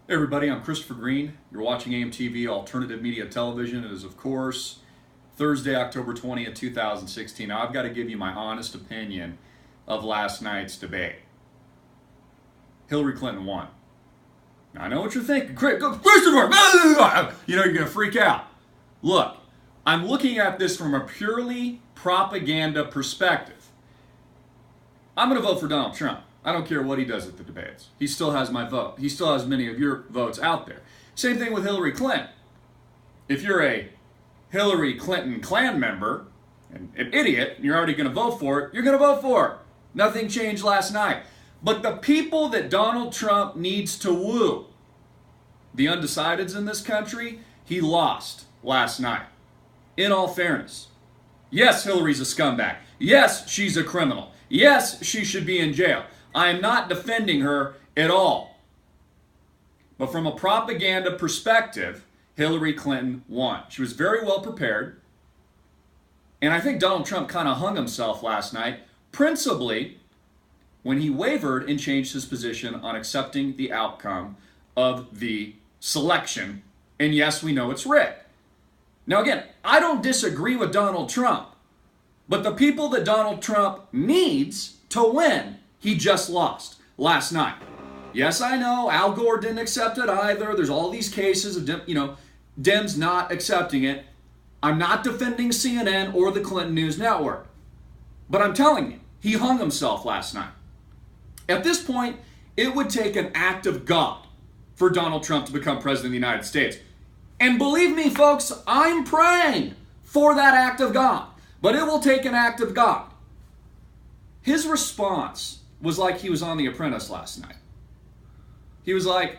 Hey everybody, I'm Christopher Green. You're watching AMTV Alternative Media Television. It is, of course, Thursday, October 20th, 2016. Now, I've got to give you my honest opinion of last night's debate. Hillary Clinton won. Now, I know what you're thinking. Christopher! You're going to freak out. Look, I'm looking at this from a purely propaganda perspective. I'm going to vote for Donald Trump. I don't care what he does at the debates. He still has my vote. He still has many of your votes out there. Same thing with Hillary Clinton. If you're a Hillary Clinton Klan member, and an idiot, and you're already going to vote for it, you're going to vote for it. Nothing changed last night. But the people that Donald Trump needs to woo, the undecideds in this country, he lost last night. In all fairness. Yes, Hillary's a scumbag. Yes, she's a criminal. Yes, she should be in jail. I am not defending her at all. But from a propaganda perspective, Hillary Clinton won. She was very well prepared. And I think Donald Trump kind of hung himself last night, principally when he wavered and changed his position on accepting the outcome of the selection. And yes, we know it's rigged. Now again, I don't disagree with Donald Trump. But the people that Donald Trump needs to win, he just lost last night. Yes, I know, Al Gore didn't accept it either. There's all these cases of, Dems not accepting it. I'm not defending CNN or the Clinton News Network. But I'm telling you, he hung himself last night. At this point, it would take an act of God for Donald Trump to become president of the United States. And believe me, folks, I'm praying for that act of God. But it will take an act of God. His response was like he was on The Apprentice last night. He was like,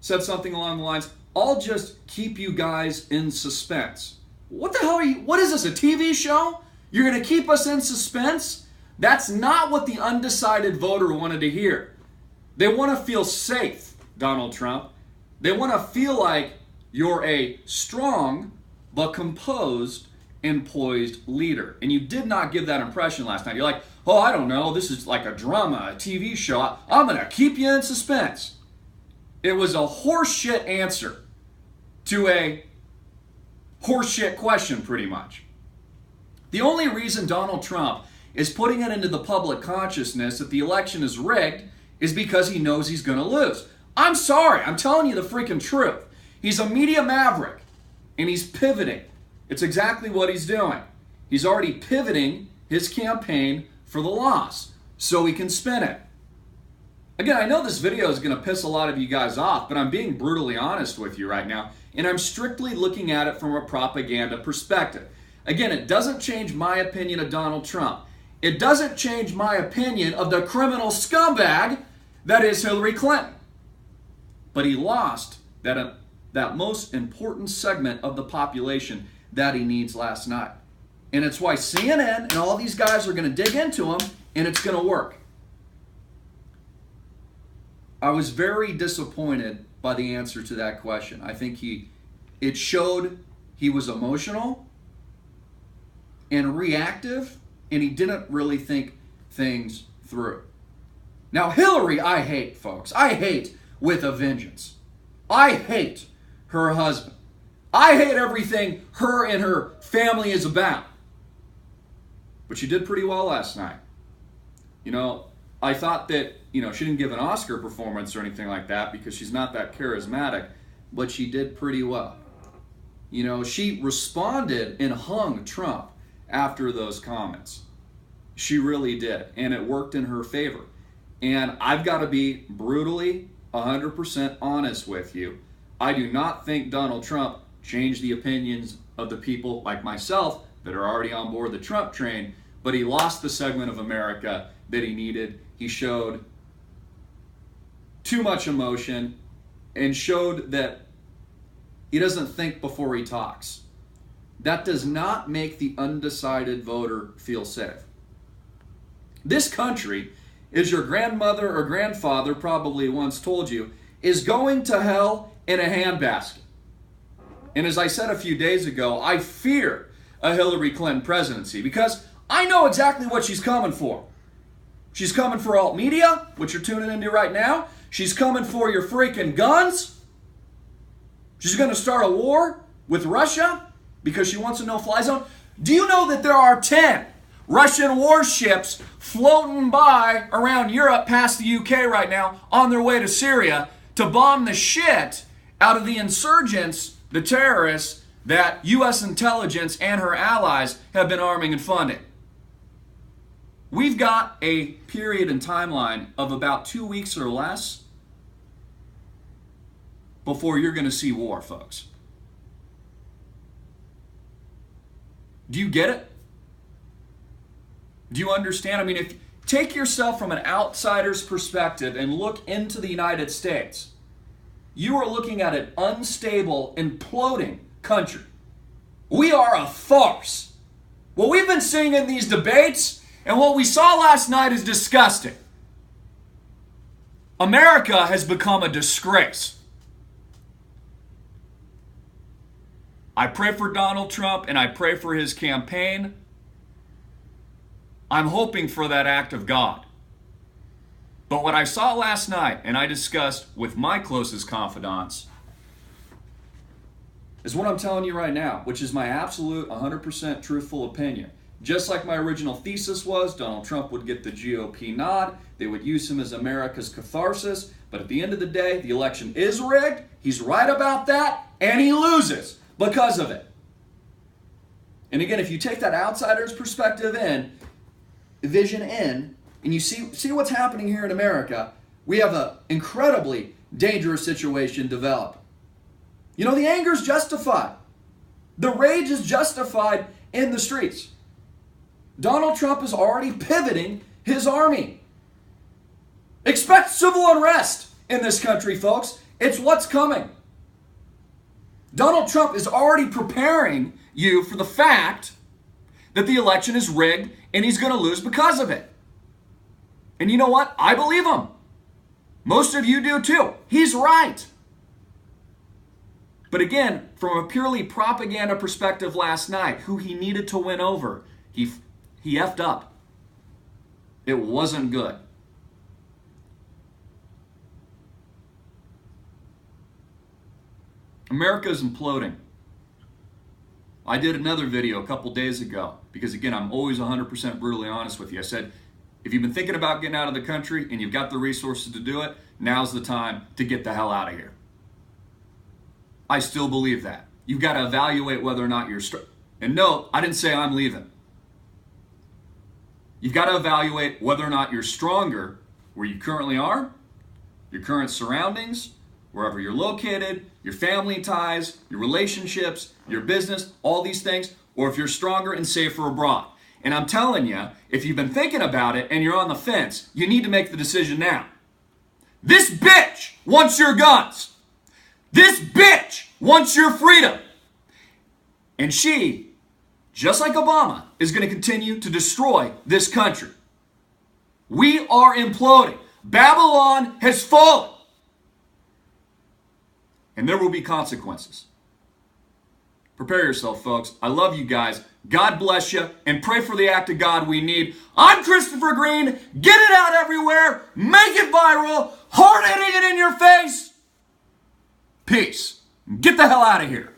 said something along the lines, I'll just keep you guys in suspense. What the hell are you, what is this, a TV show? You're going to keep us in suspense? That's not what the undecided voter wanted to hear. They want to feel safe, Donald Trump. They want to feel like you're a strong but composed and poised leader. And you did not give that impression last night. You're like, oh, I don't know, this is like a drama, a TV show. I'm going to keep you in suspense. It was a horseshit answer to a horseshit question, pretty much. The only reason Donald Trump is putting it into the public consciousness that the election is rigged is because he knows he's going to lose. I'm sorry, I'm telling you the freaking truth. He's a media maverick, and he's pivoting. It's exactly what he's doing. He's already pivoting his campaign for the loss so he can spin it. Again, I know this video is going to piss a lot of you guys off, but I'm being brutally honest with you right now, and I'm strictly looking at it from a propaganda perspective. Again, it doesn't change my opinion of Donald Trump. It doesn't change my opinion of the criminal scumbag that is Hillary Clinton. But he lost that most important segment of the population that he needs last night. And it's why CNN and all these guys are going to dig into him, and it's going to work. I was very disappointed by the answer to that question. I think it showed he was emotional and reactive, and he didn't really think things through. Now, Hillary, I hate, folks. I hate with a vengeance. I hate her husband. I hate everything her and her family is about. But she did pretty well last night. I thought that, she didn't give an Oscar performance or anything like that because she's not that charismatic, but she did pretty well. She responded and hung Trump after those comments. She really did, and it worked in her favor. And I've got to be brutally 100% honest with you. I do not think Donald Trump changed the opinions of the people like myself that are already on board the Trump train, but he lost the segment of America that he needed. He showed too much emotion and showed that he doesn't think before he talks. That does not make the undecided voter feel safe. This country, as your grandmother or grandfather probably once told you, is going to hell in a handbasket. And as I said a few days ago, I fear a Hillary Clinton presidency because I know exactly what she's coming for. She's coming for alt media, which you're tuning into right now. She's coming for your freaking guns. She's going to start a war with Russia because she wants a no-fly zone. Do you know that there are 10 Russian warships floating by around Europe past the UK right now on their way to Syria to bomb the shit out of the insurgents, the terrorists that U.S. intelligence and her allies have been arming and funding? We've got a period and timeline of about 2 weeks or less before you're going to see war, folks. Do you get it? Do you understand? I mean, if take yourself from an outsider's perspective and look into the United States, you are looking at an unstable, imploding country. We are a farce. What we've been seeing in these debates and what we saw last night is disgusting. America has become a disgrace. I pray for Donald Trump and I pray for his campaign. I'm hoping for that act of God. But what I saw last night, and I discussed with my closest confidants, is what I'm telling you right now, which is my absolute 100% truthful opinion. Just like my original thesis was, Donald Trump would get the GOP nod. They would use him as America's catharsis. But at the end of the day, the election is rigged. He's right about that. And he loses because of it. And again, if you take that outsider's perspective in, vision in, and you see what's happening here in America, we have an incredibly dangerous situation develop. You know, the anger is justified. The rage is justified in the streets. Donald Trump is already pivoting his army. Expect civil unrest in this country, folks. It's what's coming. Donald Trump is already preparing you for the fact that the election is rigged and he's going to lose because of it. And you know what? I believe him. Most of you do too. He's right. But again, from a purely propaganda perspective last night, who he needed to win over, he effed up. It wasn't good. America is imploding. I did another video a couple days ago because, again, I'm always 100% brutally honest with you. I said, if you've been thinking about getting out of the country and you've got the resources to do it, now's the time to get the hell out of here. I still believe that. You've got to evaluate whether or not you're and no, I didn't say I'm leaving. You've got to evaluate whether or not you're stronger where you currently are, your current surroundings, wherever you're located, your family ties, your relationships, your business, all these things, or if you're stronger and safer abroad. And I'm telling you, if you've been thinking about it and you're on the fence, you need to make the decision now. This bitch wants your guns. This bitch wants your freedom. And she, just like Obama, is going to continue to destroy this country. We are imploding. Babylon has fallen. And there will be consequences. Prepare yourself, folks. I love you guys. God bless you. And pray for the act of God we need. I'm Christopher Green. Get it out everywhere. Make it viral. Hard hitting it in your face. Peace. Get the hell out of here.